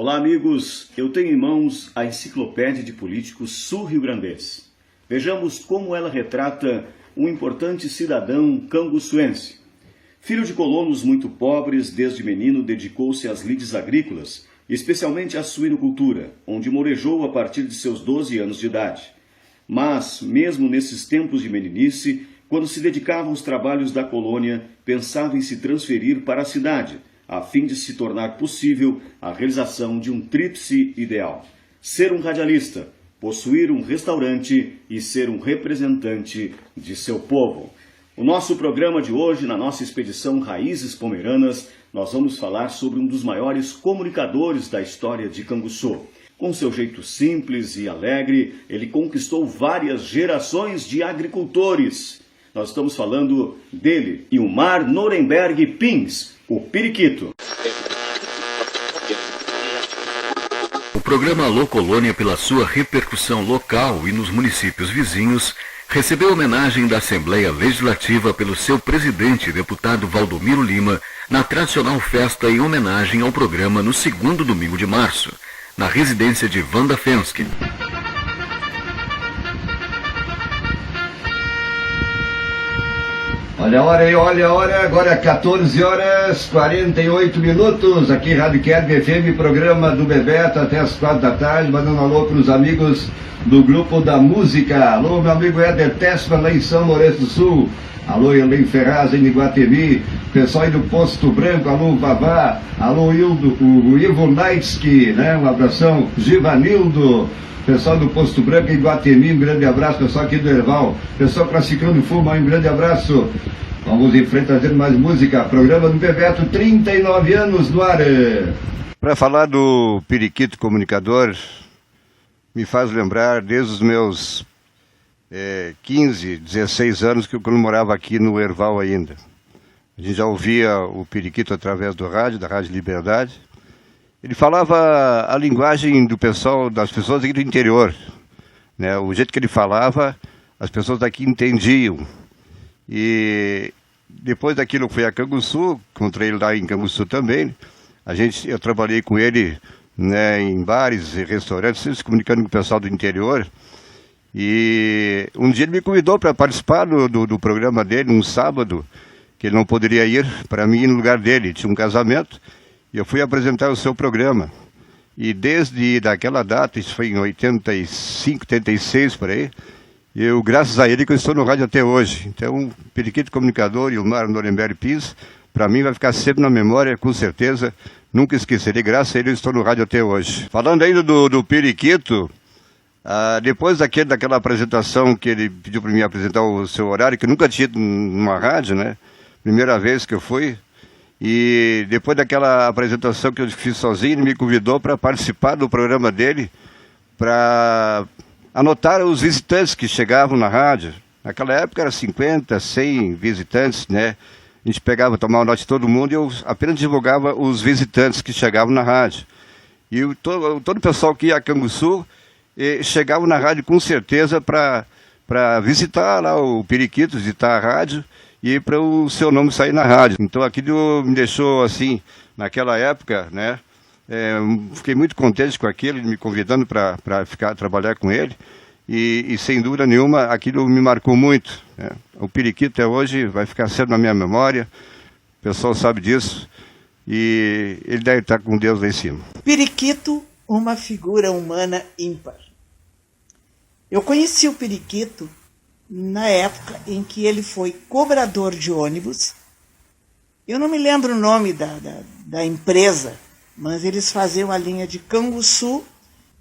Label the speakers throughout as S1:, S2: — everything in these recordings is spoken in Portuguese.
S1: Olá, amigos. Eu tenho em mãos a Enciclopédia de Políticos sul-rio-grandense. Vejamos como ela retrata um importante cidadão canguçuense. Filho de colonos muito pobres, desde menino dedicou-se às lides agrícolas, especialmente à suinocultura, onde morejou a partir de seus 12 anos de idade. Mas, mesmo nesses tempos de meninice, quando se dedicava aos trabalhos da colônia, pensava em se transferir para a cidade, a fim de se tornar possível a realização de um tríplice ideal: ser um radialista, possuir um restaurante e ser um representante de seu povo. O nosso programa de hoje, na nossa expedição Raízes Pomeranas, nós vamos falar sobre um dos maiores comunicadores da história de Canguçu. Com seu jeito simples e alegre, ele conquistou várias gerações de agricultores. Nós estamos falando dele, Ilmar Nuremberg Pins, o Periquito.
S2: O programa Alô Colônia, pela sua repercussão local e nos municípios vizinhos, recebeu homenagem da Assembleia Legislativa pelo seu presidente, deputado Valdomiro Lima, na tradicional festa em homenagem ao programa no segundo domingo de março, na residência de Wanda Fensky.
S3: Olha a hora aí, olha a hora, agora é 14 horas 48 minutos, aqui Rádio Kerb FM, programa do Bebeto até as 4 da tarde, mandando alô para os amigos do Grupo da Música. Alô, meu amigo Éder Tessman, lá em São Lourenço do Sul. Alô, Elen Ferraz, em Iguatemi. Pessoal aí do Posto Branco, alô, Vavá. Alô, o Ivo Naitsky, né? Um abração. Givanildo. Pessoal do Posto Branco em Iguatemi, um grande abraço. Pessoal aqui do Erval. Pessoal classificando Fuma, um grande abraço. Vamos em frente trazendo mais música. Programa do Bebeto, 39 anos no ar. Para falar do Periquito comunicador, me faz lembrar desde os meus 15, 16 anos que eu morava aqui no Erval ainda. A gente já ouvia o Periquito através do rádio, da Rádio Liberdade. Ele falava a linguagem do pessoal, das pessoas aqui do interior, né? O jeito que ele falava, as pessoas daqui entendiam. E depois daquilo eu fui a Canguçu, encontrei ele lá em Canguçu também. Eu trabalhei com ele, né, em bares e restaurantes, sempre se comunicando com o pessoal do interior. E um dia ele me convidou para participar do programa dele, um sábado, que ele não poderia ir, para mim ir no lugar dele. Tinha um casamento e eu fui apresentar o seu programa. E desde daquela data, isso foi em 85, 86 por aí, eu, graças a ele, que eu estou no rádio até hoje. Então, Periquito comunicador, Ilmar Nuremberg Pins, para mim vai ficar sempre na memória, com certeza. Nunca esquecerei, graças a ele eu estou no rádio até hoje. Falando ainda do Periquito, depois daquela apresentação que ele pediu para mim apresentar o seu horário, que eu nunca tinha numa rádio, né? Primeira vez que eu fui. E depois daquela apresentação que eu fiz sozinho, ele me convidou para participar do programa dele, para anotar os visitantes que chegavam na rádio. Naquela época era 50, 100 visitantes, né? A gente pegava, tomava nota de todo mundo e eu apenas divulgava os visitantes que chegavam na rádio. E todo o pessoal que ia a Canguçu chegava na rádio com certeza para visitar lá o Periquito, visitar a rádio e para o seu nome sair na rádio. Então aquilo me deixou assim, naquela época, né? Fiquei muito contente com aquilo, me convidando para trabalhar com ele. E sem dúvida nenhuma, aquilo me marcou muito, né? O Periquito até hoje vai ficar sempre na minha memória, o pessoal sabe disso, e ele deve estar com Deus lá em cima.
S4: Periquito, uma figura humana ímpar. Eu conheci o Periquito na época em que ele foi cobrador de ônibus. Eu não me lembro o nome da empresa, mas eles faziam a linha de Canguçu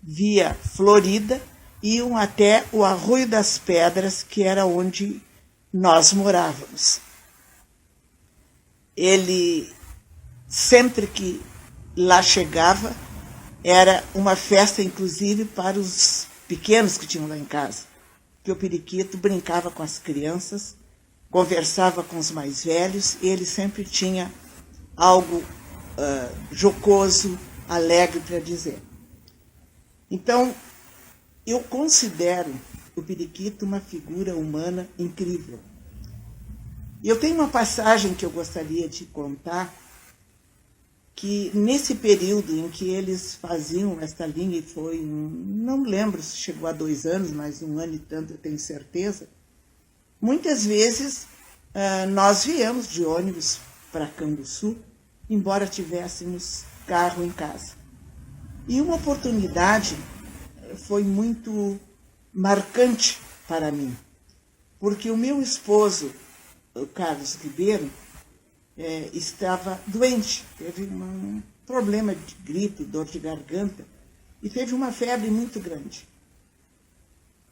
S4: via Florida, iam até o Arroio das Pedras, que era onde nós morávamos. Ele, sempre que lá chegava, era uma festa, inclusive, para os pequenos que tinham lá em casa. Que o Periquito brincava com as crianças, conversava com os mais velhos, e ele sempre tinha algo jocoso, alegre para dizer. Então, eu considero o Periquito uma figura humana incrível. E eu tenho uma passagem que eu gostaria de contar, que nesse período em que eles faziam esta linha, e foi, não lembro se chegou a 2 anos, mas 1 ano e tanto eu tenho certeza, muitas vezes nós viemos de ônibus para Canguçu, embora tivéssemos carro em casa. E uma oportunidade foi muito marcante para mim, porque o meu esposo, o Carlos Ribeiro, estava doente, teve um problema de gripe, dor de garganta, e teve uma febre muito grande.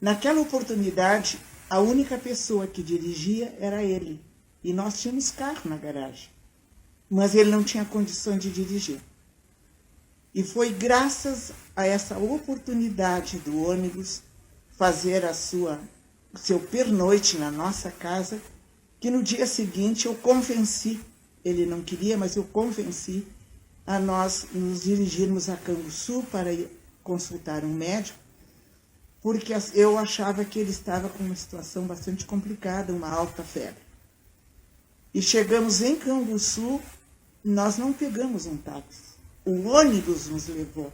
S4: Naquela oportunidade, a única pessoa que dirigia era ele, e nós tínhamos carro na garagem, mas ele não tinha condição de dirigir. E foi graças a essa oportunidade do ônibus fazer seu pernoite na nossa casa, que no dia seguinte eu convenci, ele não queria, mas eu convenci a nós nos dirigirmos a Canguçu para ir consultar um médico, porque eu achava que ele estava com uma situação bastante complicada, uma alta febre. E chegamos em Canguçu, nós não pegamos um táxi. O ônibus nos levou,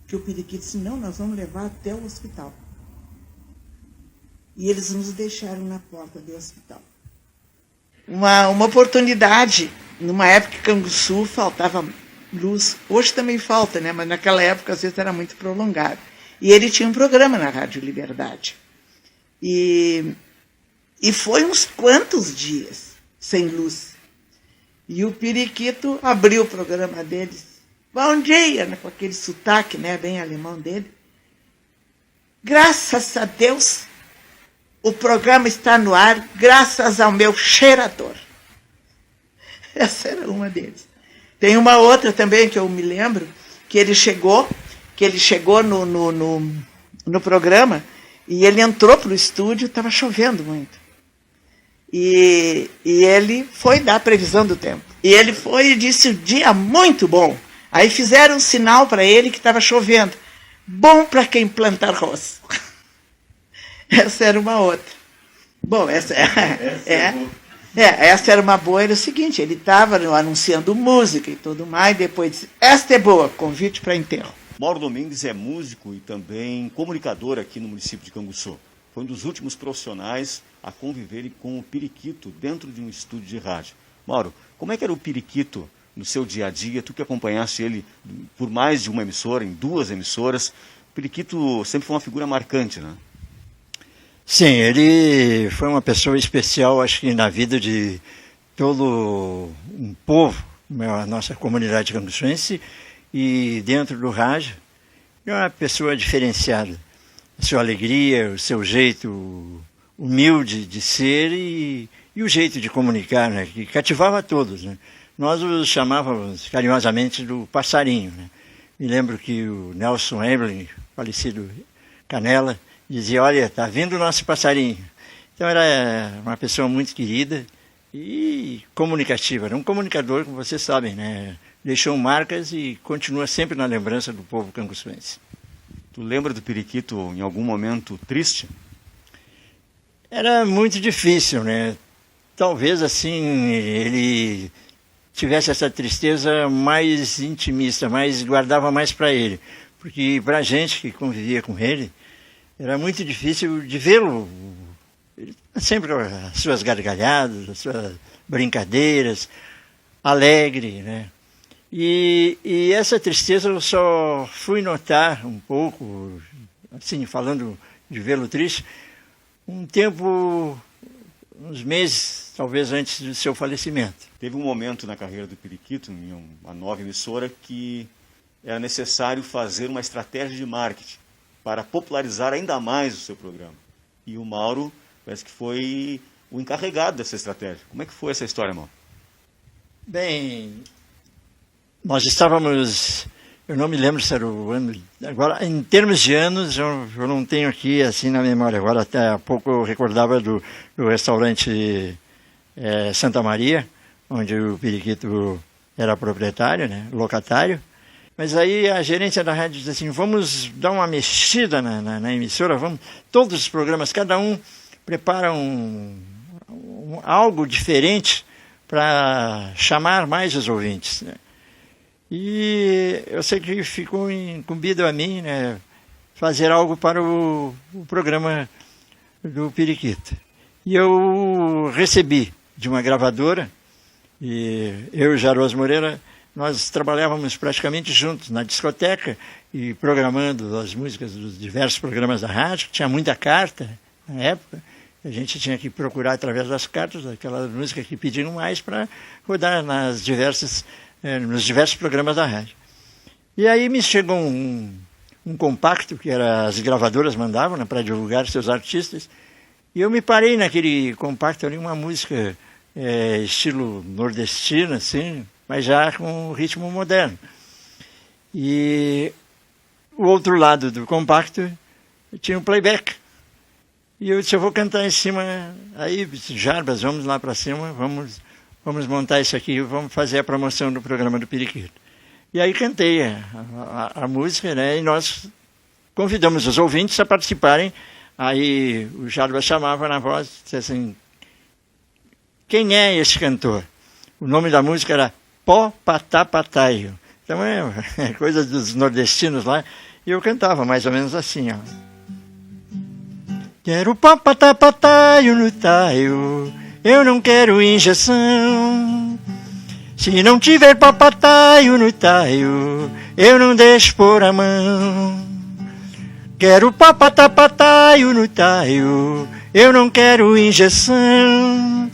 S4: que o periquito disse, não, nós vamos levar até o hospital. E eles nos deixaram na porta do hospital. Uma oportunidade, numa época que Canguçu faltava luz, hoje também falta, né? Mas naquela época às vezes era muito prolongado. E ele tinha um programa na Rádio Liberdade. E foi uns quantos dias sem luz. E o periquito abriu o programa deles. Bom dia, né? Com aquele sotaque, né? Bem alemão dele. Graças a Deus, o programa está no ar, graças ao meu cheirador. Essa era uma deles. Tem uma outra também que eu me lembro, que ele chegou no programa e ele entrou para o estúdio, estava chovendo muito. E ele foi dar a previsão do tempo. E ele foi e disse, o dia muito bom. Aí fizeram um sinal para ele que estava chovendo. Bom para quem planta arroz. Essa era uma outra. Bom, essa era uma boa. Era o seguinte, ele estava anunciando música e tudo mais, depois disse, esta é boa, convite para enterro.
S1: Mauro Domingues é músico e também comunicador aqui no município de Canguçu. Foi um dos últimos profissionais a conviverem com o periquito dentro de um estúdio de rádio. Mauro, como é que era o periquito no seu dia a dia? Tu que acompanhaste ele por mais de uma emissora, em 2 emissoras, o periquito sempre foi uma figura marcante, né?
S5: Sim, ele foi uma pessoa especial, acho que na vida de todo um povo, a nossa comunidade canguçuense, e dentro do rádio, é uma pessoa diferenciada. A sua alegria, o seu jeito humilde de ser e o jeito de comunicar, né, que cativava todos, né. Nós o chamávamos carinhosamente do passarinho, né. Me lembro que o Nelson Eberling, falecido Canela, dizia, olha, está vindo o nosso passarinho. Então era uma pessoa muito querida e comunicativa. Era um comunicador, como vocês sabem, né? Deixou marcas e continua sempre na lembrança do povo canguçuense.
S1: Tu lembra do periquito em algum momento triste?
S5: Era muito difícil, né? Talvez assim ele tivesse essa tristeza mais intimista, guardava mais para ele. Porque para a gente que convivia com ele, era muito difícil de vê-lo, sempre com as suas gargalhadas, as suas brincadeiras, alegre, né? E essa tristeza eu só fui notar um pouco, assim, falando de vê-lo triste, um tempo, uns meses, talvez antes do seu falecimento.
S1: Teve um momento na carreira do periquito, em uma nova emissora, que era necessário fazer uma estratégia de marketing para popularizar ainda mais o seu programa. E o Mauro parece que foi o encarregado dessa estratégia. Como é que foi essa história, Mauro?
S5: Bem, nós estávamos, eu não me lembro se era o ano, agora em termos de anos eu não tenho aqui assim na memória, agora até há pouco eu recordava do restaurante Santa Maria, onde o periquito era proprietário, né, locatário. Mas aí a gerência da rádio disse assim, vamos dar uma mexida na emissora, todos os programas, cada um prepara algo diferente para chamar mais os ouvintes, né? E eu sei que ficou incumbido a mim, né, fazer algo para o programa do Periquito. E eu recebi de uma gravadora, e eu e Jaroz Moreira, nós trabalhávamos praticamente juntos na discoteca e programando as músicas dos diversos programas da rádio, tinha muita carta na época, a gente tinha que procurar através das cartas aquela música que pediam mais para rodar nos diversos programas da rádio. E aí me chegou um compacto que as gravadoras mandavam, né, para divulgar seus artistas, e eu me parei naquele compacto ali, uma música estilo nordestino, assim, mas já com ritmo moderno. E o outro lado do compacto tinha um playback. E eu disse, eu vou cantar em cima, aí, Jarbas, vamos lá para cima, vamos montar isso aqui, vamos fazer a promoção do programa do Periquito. E aí cantei a música, né, e nós convidamos os ouvintes a participarem. Aí o Jarbas chamava na voz, disse assim, quem é esse cantor? O nome da música era Pó Patá Pataio. Então é coisa dos nordestinos lá. E eu cantava mais ou menos assim, ó. Quero pó patá pataio no taio, eu não quero injeção. Se não tiver pó pataio no taio, eu não deixo pôr a mão. Quero pó patá pataio no taio, eu não quero injeção.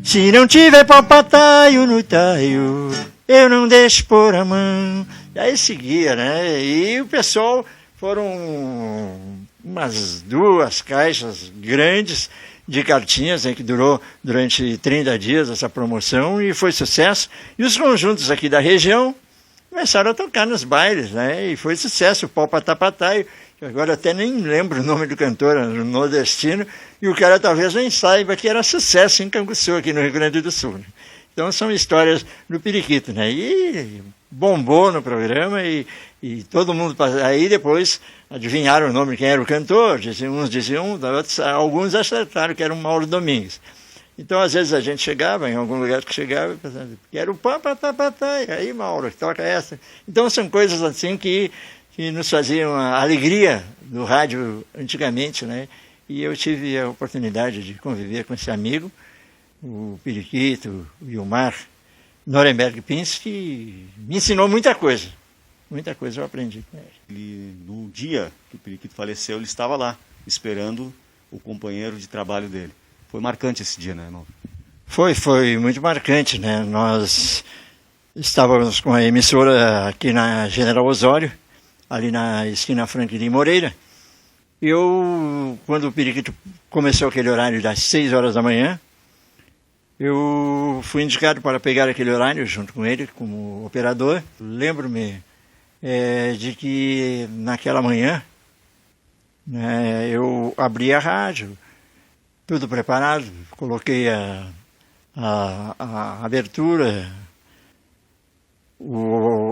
S5: Se não tiver pó pataio no taio, eu não deixo pôr a mão. E aí seguia, né? E o pessoal foram umas 2 caixas grandes de cartinhas, né, que durou durante 30 dias essa promoção e foi sucesso. E os conjuntos aqui da região começaram a tocar nos bailes, né? E foi sucesso, o Pó Patá Pataio. Agora até nem lembro o nome do cantor, nordestino, e o cara talvez nem saiba que era sucesso em Canguçu, aqui no Rio Grande do Sul. Né? Então são histórias do Periquito, né? E bombou no programa e todo mundo... Aí depois adivinharam o nome, quem era o cantor, uns diziam, outros, alguns acertaram que era o Mauro Domingues. Então às vezes a gente chegava, em algum lugar que chegava, pensando, quero o Pó Patá Pataio, aí Mauro, toca essa. Então são coisas assim que nos faziam a alegria do rádio antigamente, né? E eu tive a oportunidade de conviver com esse amigo, o Periquito, o Ilmar Nuremberg Pins, que me ensinou muita coisa eu aprendi com ele.
S1: No dia que o Periquito faleceu, ele estava lá, esperando o companheiro de trabalho dele. Foi marcante esse dia, né, irmão?
S5: Foi muito marcante, né? Nós estávamos com a emissora aqui na General Osório, ali na esquina Franklin Moreira. Quando o Periquito começou aquele horário das 6 horas da manhã, eu fui indicado para pegar aquele horário junto com ele, como operador. Lembro-me de que naquela manhã, né, eu abri a rádio, tudo preparado, coloquei a abertura,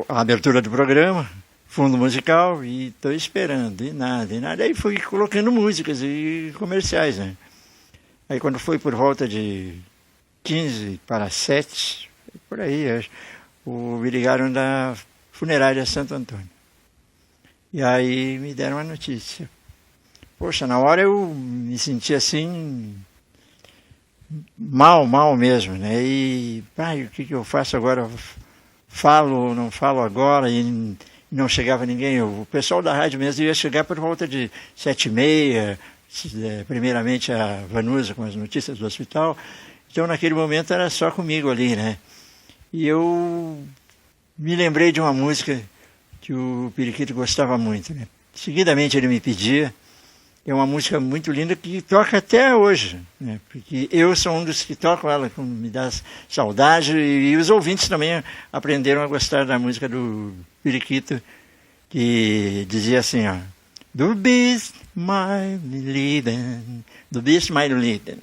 S5: a abertura do programa, fundo musical, e estou esperando, e nada. Aí fui colocando músicas e comerciais, né? Aí quando foi por volta de 15 para 7, por aí, me ligaram da funerária Santo Antônio. E aí me deram a notícia. Poxa, na hora eu me senti assim, mal mesmo, né? E, o que eu faço agora? Falo ou não falo agora? E não chegava ninguém. O pessoal da rádio mesmo ia chegar por volta de 7h30, primeiramente a Vanusa com as notícias do hospital. Então naquele momento era só comigo ali, né? E eu me lembrei de uma música que o Periquito gostava muito, né? Seguidamente ele me pedia. É uma música muito linda que toca até hoje, né? Porque eu sou um dos que tocam ela, me dá saudade, e os ouvintes também aprenderam a gostar da música do Periquito, que dizia assim, ó, Du bist mein Leben, Du bist mein Leben.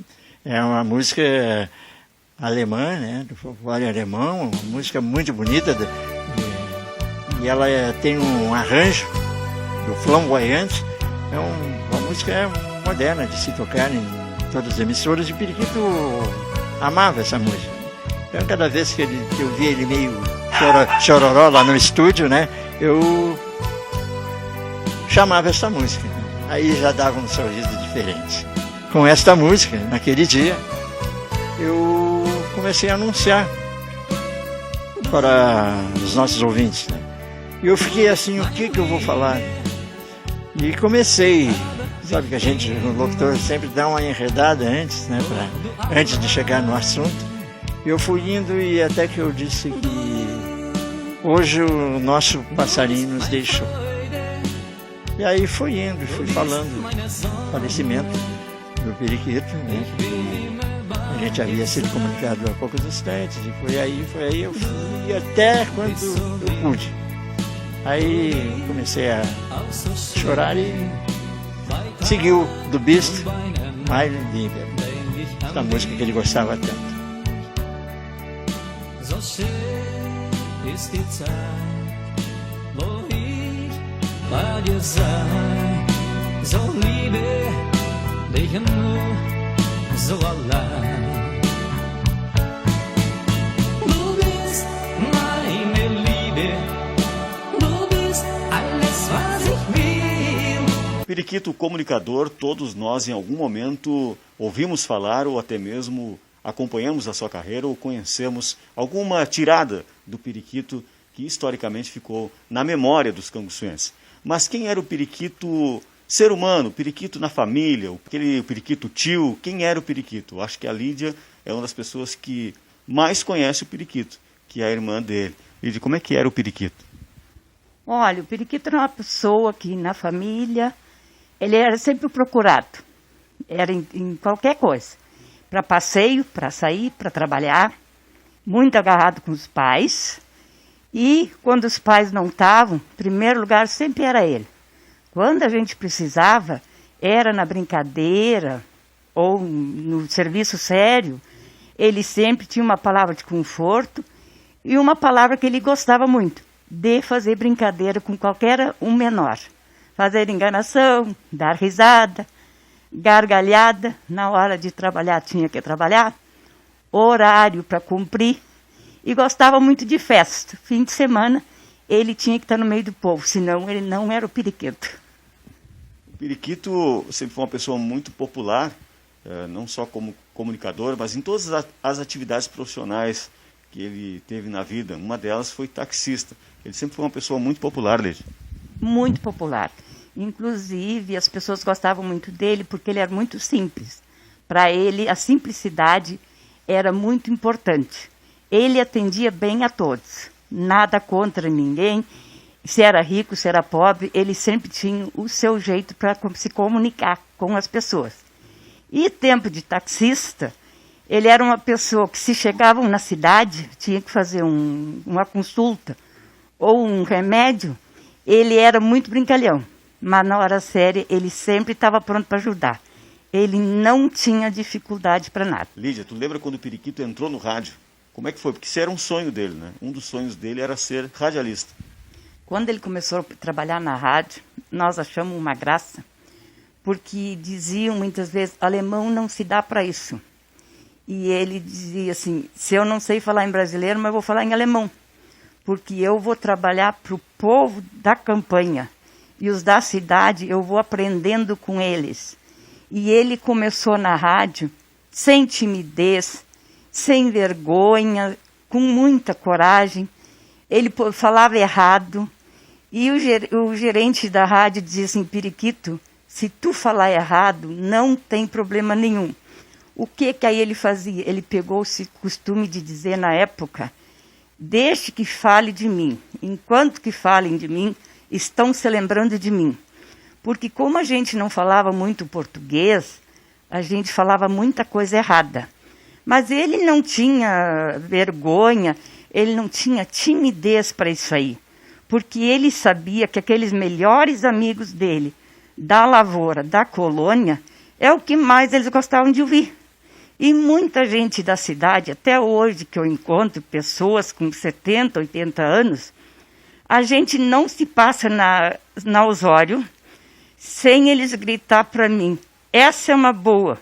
S5: É uma música alemã, né, do folclore alemão, uma música muito bonita, e ela tem um arranjo do Flamboyante. É uma música moderna de se tocar em todas as emissoras, e o Periquito amava essa música. Então cada vez que eu via ele meio Chororó lá no estúdio, né? Eu chamava essa música. Aí já dava um sorriso diferente. Com esta música, naquele dia, eu comecei a anunciar para os nossos ouvintes, né? E eu fiquei assim, o que eu vou falar? E comecei, sabe que o locutor sempre dá uma enredada antes, né? Antes de chegar no assunto. Eu fui indo e até que eu disse que hoje o nosso passarinho nos deixou. E aí fui indo, fui falando do falecimento do periquito, né? A gente havia sido comunicado há poucos instantes, e foi aí, eu fui até quando eu pude. Aí comecei a chorar e seguiu do Beast, mais linda, essa música que ele gostava tanto.
S6: So schön ist die Zeit, wo ich bei dir sei, so liebe dich nur, so allein. Du bist meine Liebe, du bist alles, was ich will.
S1: Periquito comunicador, todos nós em algum momento ouvimos falar ou até mesmo acompanhamos a sua carreira ou conhecemos alguma tirada do periquito que historicamente ficou na memória dos canguçuenses. Mas quem era o periquito ser humano, o periquito na família, aquele periquito tio, quem era o periquito? Acho que a Lídia é uma das pessoas que mais conhece o periquito, que é a irmã dele. Lídia, como é que era o periquito?
S7: Olha, o periquito era uma pessoa que na família, ele era sempre procurado, era em qualquer coisa. Para passeio, para sair, para trabalhar, muito agarrado com os pais. E quando os pais não estavam, em primeiro lugar sempre era ele. Quando a gente precisava, era na brincadeira ou no serviço sério, ele sempre tinha uma palavra de conforto e uma palavra que ele gostava muito, de fazer brincadeira com qualquer um menor. Fazer enganação, dar risada, gargalhada, na hora de trabalhar tinha que trabalhar, horário para cumprir, e gostava muito de festa. Fim de semana ele tinha que estar no meio do povo, senão ele não era o periquito.
S1: O periquito sempre foi uma pessoa muito popular, não só como comunicador, mas em todas as atividades profissionais que ele teve na vida. Uma delas foi taxista. Ele sempre foi uma pessoa muito popular, Lídia.
S7: Muito popular. Inclusive, as pessoas gostavam muito dele porque ele era muito simples. Para ele, a simplicidade era muito importante. Ele atendia bem a todos, nada contra ninguém. Se era rico, se era pobre, ele sempre tinha o seu jeito para se comunicar com as pessoas. E tempo de taxista, ele era uma pessoa que, se chegavam na cidade, tinha que fazer uma consulta ou um remédio, ele era muito brincalhão. Mas na hora séria, ele sempre estava pronto para ajudar. Ele não tinha dificuldade para nada.
S1: Lídia, tu lembra quando o periquito entrou no rádio? Como é que foi? Porque isso era um sonho dele, né? Um dos sonhos dele era ser radialista.
S7: Quando ele começou a trabalhar na rádio, nós achamos uma graça, porque diziam muitas vezes, alemão não se dá para isso. E ele dizia assim, se eu não sei falar em brasileiro, mas eu vou falar em alemão, porque eu vou trabalhar para o povo da campanha. E os da cidade, eu vou aprendendo com eles. E ele começou na rádio, sem timidez, sem vergonha, com muita coragem. Ele falava errado. E o gerente da rádio dizia assim, periquito, se tu falar errado, não tem problema nenhum. O que aí ele fazia? Ele pegou esse costume de dizer na época, deixe que fale de mim. Enquanto que falem de mim, estão se lembrando de mim. Porque como a gente não falava muito português, a gente falava muita coisa errada. Mas ele não tinha vergonha, ele não tinha timidez para isso aí. Porque ele sabia que aqueles melhores amigos dele, da lavoura, da colônia, é o que mais eles gostavam de ouvir. E muita gente da cidade, até hoje que eu encontro pessoas com 70, 80 anos, a gente não se passa na Osório sem eles gritar para mim, essa é uma boa.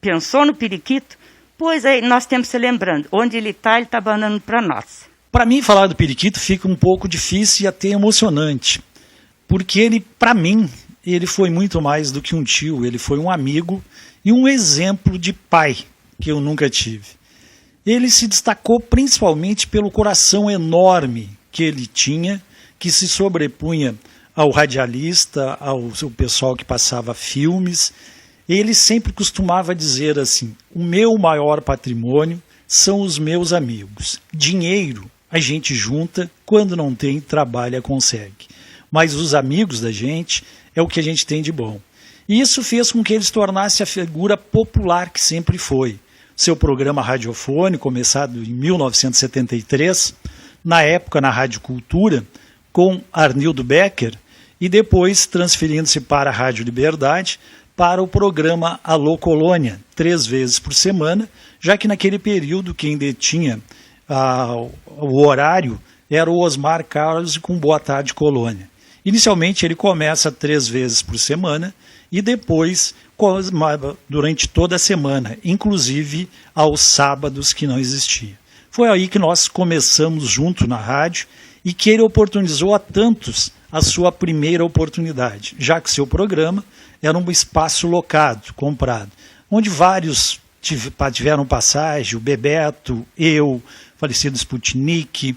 S7: Pensou no periquito? Pois aí, nós temos se lembrando, onde ele está abanando para nós.
S8: Para mim, falar do Periquito fica um pouco difícil e até emocionante, porque ele, para mim, ele foi muito mais do que um tio, ele foi um amigo e um exemplo de pai que eu nunca tive. Ele se destacou principalmente pelo coração enorme que ele tinha, que se sobrepunha ao radialista, ao seu pessoal que passava filmes. Ele sempre costumava dizer assim: o meu maior patrimônio são os meus amigos. Dinheiro a gente junta, quando não tem, trabalha, consegue. Mas os amigos da gente é o que a gente tem de bom. E isso fez com que ele se tornasse a figura popular que sempre foi. Seu programa radiofônico, começado em 1973, na época na Rádio Cultura, com Arnildo Becker, e depois transferindo-se para a Rádio Liberdade, para o programa Alô Colônia, 3 vezes por semana, já que naquele período quem detinha o horário era o Osmar Carlos com Boa Tarde Colônia. Inicialmente ele começa 3 vezes por semana e depois durante toda a semana, inclusive aos sábados que não existia. Foi aí que nós começamos junto na rádio e que ele oportunizou a tantos a sua primeira oportunidade, já que seu programa era um espaço locado, comprado, onde vários tiveram passagem, o Bebeto, eu, falecido Sputnik,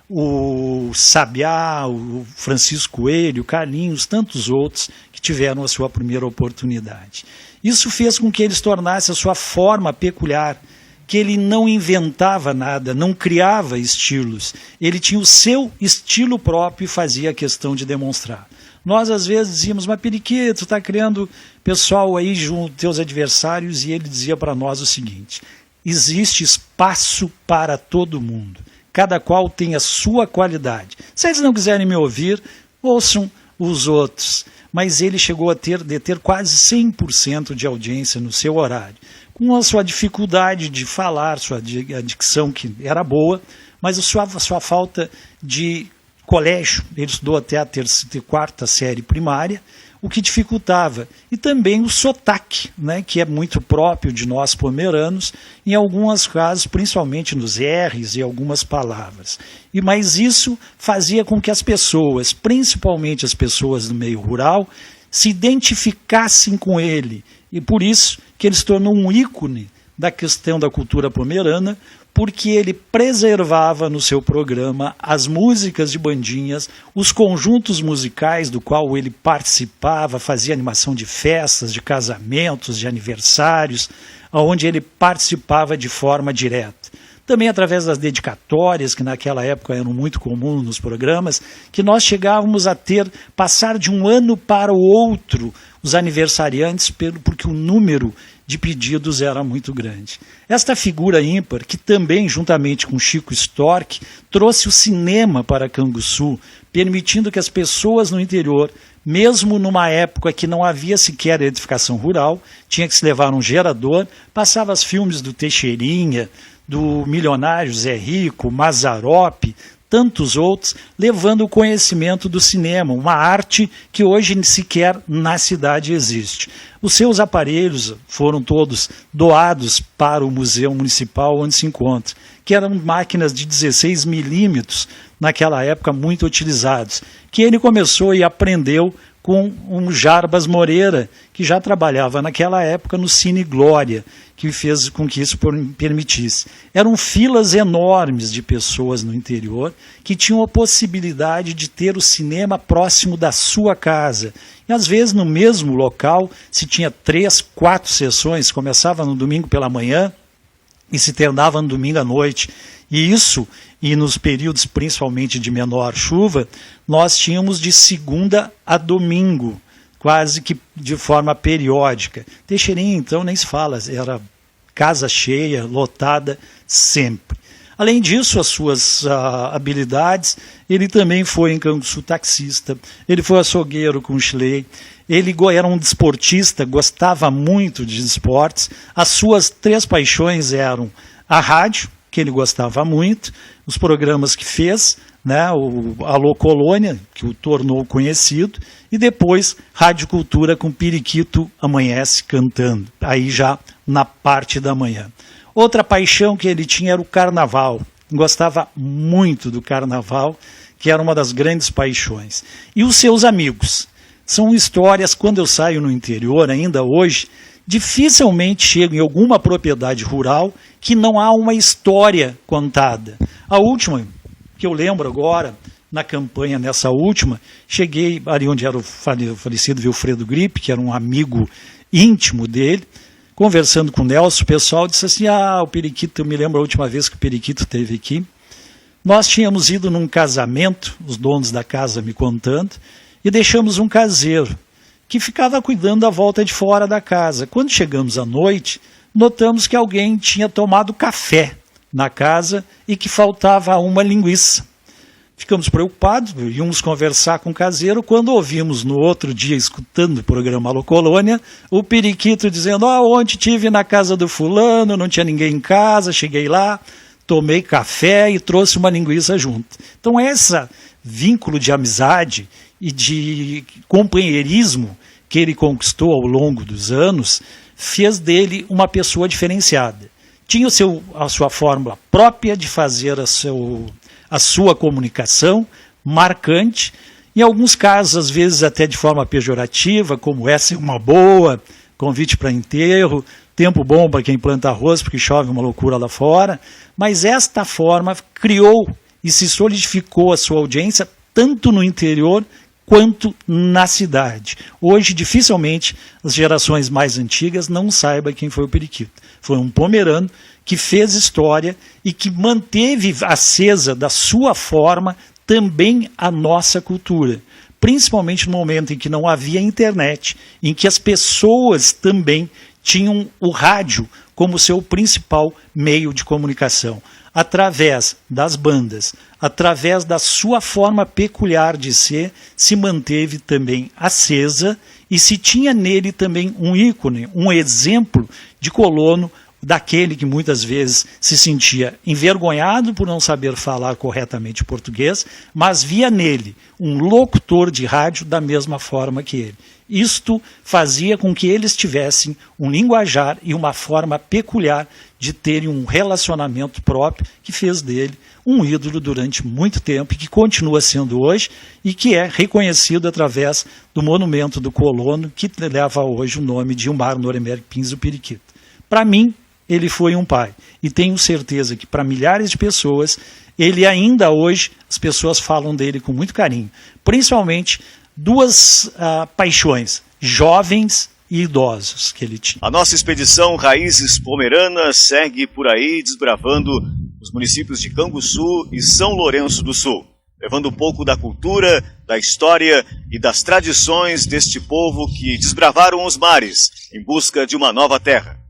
S8: o Sabiá, o Francisco Coelho, o Carlinhos, tantos outros que tiveram a sua primeira oportunidade. Isso fez com que ele se tornasse a sua forma peculiar, que ele não inventava nada, não criava estilos, ele tinha o seu estilo próprio e fazia questão de demonstrar. Nós às vezes dizíamos: mas Periquito, está criando pessoal aí junto aos teus adversários, e ele dizia para nós o seguinte: existe espaço para todo mundo, cada qual tem a sua qualidade. Se eles não quiserem me ouvir, ouçam os outros. Mas ele chegou a ter quase 100% de audiência no seu horário, com a sua dificuldade de falar, sua dicção que era boa, mas a sua falta de colégio. Ele estudou até a 4ª série primária, o que dificultava. E também o sotaque, né, que é muito próprio de nós pomeranos, em alguns casos, principalmente nos R's e algumas palavras. Mas isso fazia com que as pessoas, principalmente as pessoas do meio rural, se identificassem com ele. E por isso que ele se tornou um ícone da questão da cultura pomerana, porque ele preservava no seu programa as músicas de bandinhas, os conjuntos musicais do qual ele participava, fazia animação de festas, de casamentos, de aniversários, onde ele participava de forma direta. Também através das dedicatórias, que naquela época eram muito comuns nos programas, que nós chegávamos a passar de um ano para o outro os aniversariantes, porque o número de pedidos era muito grande. Esta figura ímpar, que também, juntamente com Chico Storck, trouxe o cinema para Canguçu, permitindo que as pessoas no interior, mesmo numa época que não havia sequer edificação rural, tinha que se levar um gerador, passava os filmes do Teixeirinha, do milionário Zé Rico, Mazzaropi, tantos outros, levando o conhecimento do cinema, uma arte que hoje sequer na cidade existe. Os seus aparelhos foram todos doados para o Museu Municipal onde se encontra, que eram máquinas de 16 milímetros, naquela época muito utilizados, que ele começou e aprendeu com um Jarbas Moreira, que já trabalhava naquela época no Cine Glória, que fez com que isso permitisse. Eram filas enormes de pessoas no interior que tinham a possibilidade de ter o cinema próximo da sua casa. E às vezes no mesmo local se tinha 3, 4 sessões, começava no domingo pela manhã e se terminava no domingo à noite. E nos períodos principalmente de menor chuva, nós tínhamos de segunda a domingo, quase que de forma periódica. Teixeirinha, então, nem se fala, era casa cheia, lotada, sempre. Além disso, as suas habilidades, ele também foi em Canguçu taxista, ele foi açougueiro com Schley, ele era um desportista, gostava muito de esportes. As suas 3 paixões eram a rádio, que ele gostava muito, os programas que fez, né, o Alô Colônia, que o tornou conhecido, e depois Rádio Cultura com Periquito Amanhece Cantando, aí já na parte da manhã. Outra paixão que ele tinha era o carnaval. gostava muito do carnaval, que era uma das grandes paixões. E os seus amigos. São histórias, quando eu saio no interior, ainda hoje, dificilmente chego em alguma propriedade rural que não há uma história contada. A última, que eu lembro agora, na campanha, nessa última, cheguei ali onde era o falecido Wilfredo Gripe, que era um amigo íntimo dele, conversando com o Nelson, o pessoal disse assim, o Periquito, eu me lembro a última vez que o Periquito esteve aqui, nós tínhamos ido num casamento, os donos da casa me contando, e deixamos um caseiro, que ficava cuidando da volta de fora da casa. Quando chegamos à noite, notamos que alguém tinha tomado café na casa e que faltava uma linguiça. Ficamos preocupados, íamos conversar com o caseiro, quando ouvimos no outro dia, escutando o programa Locolônia, o Periquito dizendo, ontem estive na casa do fulano, não tinha ninguém em casa, cheguei lá, tomei café e trouxe uma linguiça junto. Então esse vínculo de amizade e de companheirismo que ele conquistou ao longo dos anos, fez dele uma pessoa diferenciada. Tinha a sua fórmula própria de fazer a sua comunicação, marcante, em alguns casos, às vezes até de forma pejorativa, como essa é uma boa, convite para enterro, tempo bom para quem planta arroz, porque chove uma loucura lá fora, mas esta forma criou e se solidificou a sua audiência, tanto no interior quanto na cidade. Hoje, dificilmente, as gerações mais antigas não saibam quem foi o Periquito. Foi um pomerano que fez história e que manteve acesa da sua forma também a nossa cultura. Principalmente no momento em que não havia internet, em que as pessoas também tinham o rádio como seu principal meio de comunicação. Através das bandas, através da sua forma peculiar de ser, se manteve também acesa e se tinha nele também um ícone, um exemplo de colono, daquele que muitas vezes se sentia envergonhado por não saber falar corretamente português, mas via nele um locutor de rádio da mesma forma que ele. Isto fazia com que eles tivessem um linguajar e uma forma peculiar de terem um relacionamento próprio que fez dele um ídolo durante muito tempo e que continua sendo hoje e que é reconhecido através do monumento do colono que leva hoje o nome de Ilmar Nuremberg Pins, o Periquito. Para mim, ele foi um pai e tenho certeza que para milhares de pessoas, ele ainda hoje, as pessoas falam dele com muito carinho, principalmente duas paixões, jovens e idosos que ele tinha.
S1: A nossa expedição Raízes Pomeranas segue por aí desbravando os municípios de Canguçu e São Lourenço do Sul, levando um pouco da cultura, da história e das tradições deste povo que desbravaram os mares em busca de uma nova terra.